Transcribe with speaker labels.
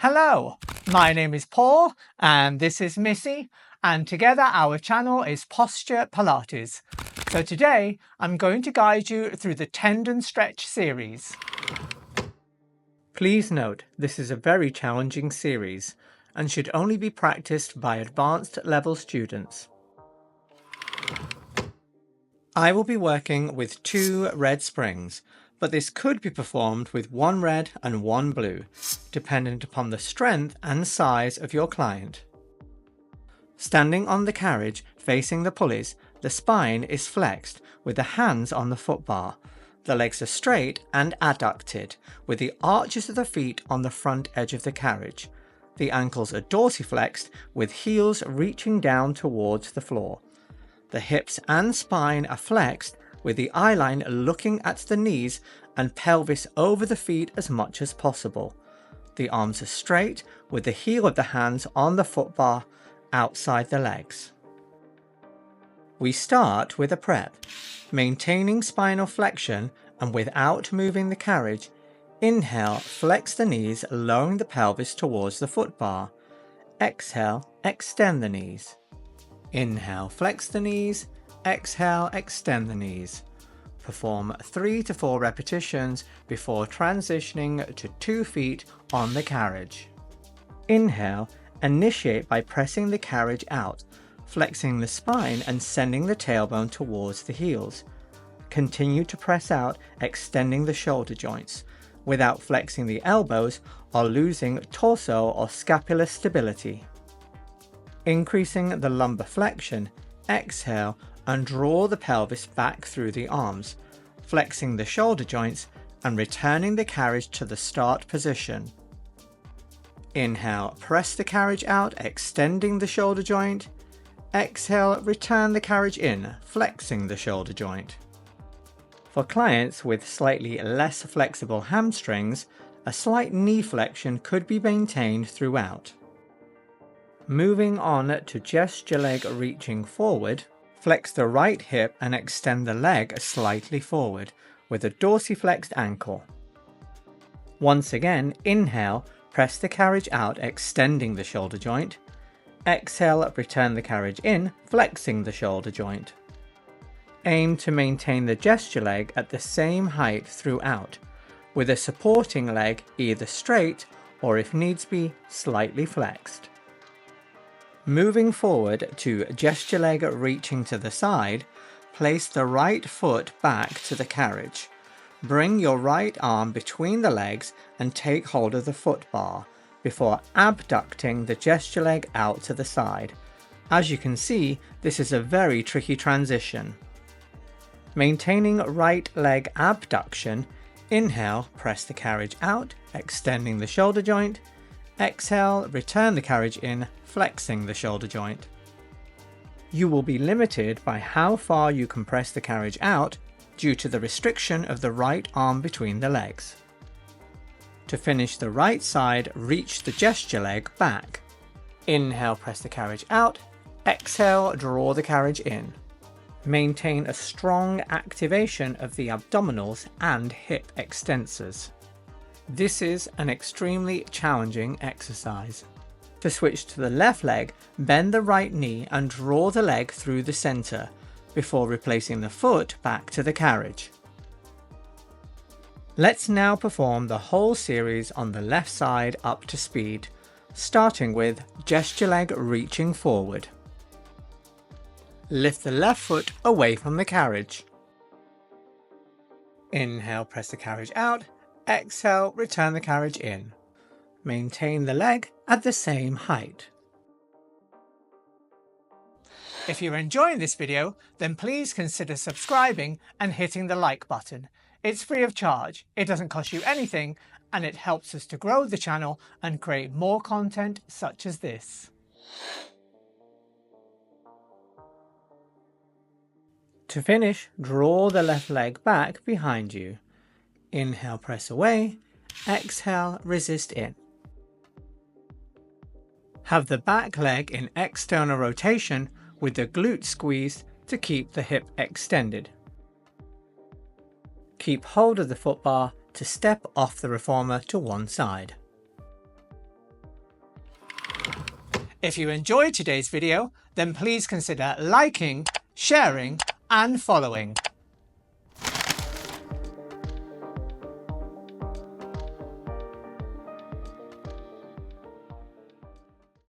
Speaker 1: Hello, my name is Paul and this is Missy, and together our channel is Posture Pilates. So today I'm going to guide you through the Tendon Stretch Series. Please note this is a very challenging series and should only be practiced by advanced level students. I will be working with 2 red springs, but this could be performed with 1 red and 1 blue, dependent upon the strength and size of your client. Standing on the carriage facing the pulleys, the spine is flexed with the hands on the foot bar. The legs are straight and adducted, with the arches of the feet on the front edge of the carriage. The ankles are dorsiflexed, with heels reaching down towards the floor. The hips and spine are flexed, with the eye line looking at the knees and pelvis over the feet as much as possible. The arms are straight, with the heel of the hands on the foot bar outside the legs. We start with a prep. Maintaining spinal flexion and without moving the carriage, inhale, flex the knees, lowering the pelvis towards the foot bar. Exhale, extend the knees. Inhale, flex the knees. Exhale, extend the knees. Perform 3 to 4 repetitions before transitioning to 2 feet on the carriage. Inhale, initiate by pressing the carriage out, flexing the spine and sending the tailbone towards the heels. Continue to press out, extending the shoulder joints, without flexing the elbows or losing torso or scapular stability. Increasing the lumbar flexion, exhale and draw the pelvis back through the arms, flexing the shoulder joints and returning the carriage to the start position. Inhale, press the carriage out, extending the shoulder joint. Exhale, return the carriage in, flexing the shoulder joint. For clients with slightly less flexible hamstrings, a slight knee flexion could be maintained throughout. Moving on to gesture leg reaching forward, flex the right hip and extend the leg slightly forward with a dorsiflexed ankle. Once again, inhale, press the carriage out, extending the shoulder joint. Exhale, return the carriage in, flexing the shoulder joint. Aim to maintain the gesture leg at the same height throughout, with a supporting leg either straight or, if needs be, slightly flexed. Moving forward to gesture leg reaching to the side, place the right foot back to the carriage. Bring your right arm between the legs and take hold of the foot bar before abducting the gesture leg out to the side. As you can see, this is a very tricky transition. Maintaining right leg abduction, inhale, press the carriage out, extending the shoulder joint. Exhale, return the carriage in, flexing the shoulder joint. You will be limited by how far you can press the carriage out due to the restriction of the right arm between the legs. To finish the right side, reach the gesture leg back. Inhale, press the carriage out. Exhale, draw the carriage in. Maintain a strong activation of the abdominals and hip extensors. This is an extremely challenging exercise. To switch to the left leg, bend the right knee and draw the leg through the center before replacing the foot back to the carriage. Let's now perform the whole series on the left side up to speed, starting with gesture leg reaching forward. Lift the left foot away from the carriage. Inhale, press the carriage out. Exhale, return the carriage in. Maintain the leg at the same height. If you're enjoying this video, then please consider subscribing and hitting the like button. It's free of charge, it doesn't cost you anything, and it helps us to grow the channel and create more content such as this. To finish, draw the left leg back behind you. Inhale, press away. Exhale, resist in. Have the back leg in external rotation with the glute squeezed to keep the hip extended. Keep hold of the foot bar to step off the reformer to one side. If you enjoyed today's video, then please consider liking, sharing, and following.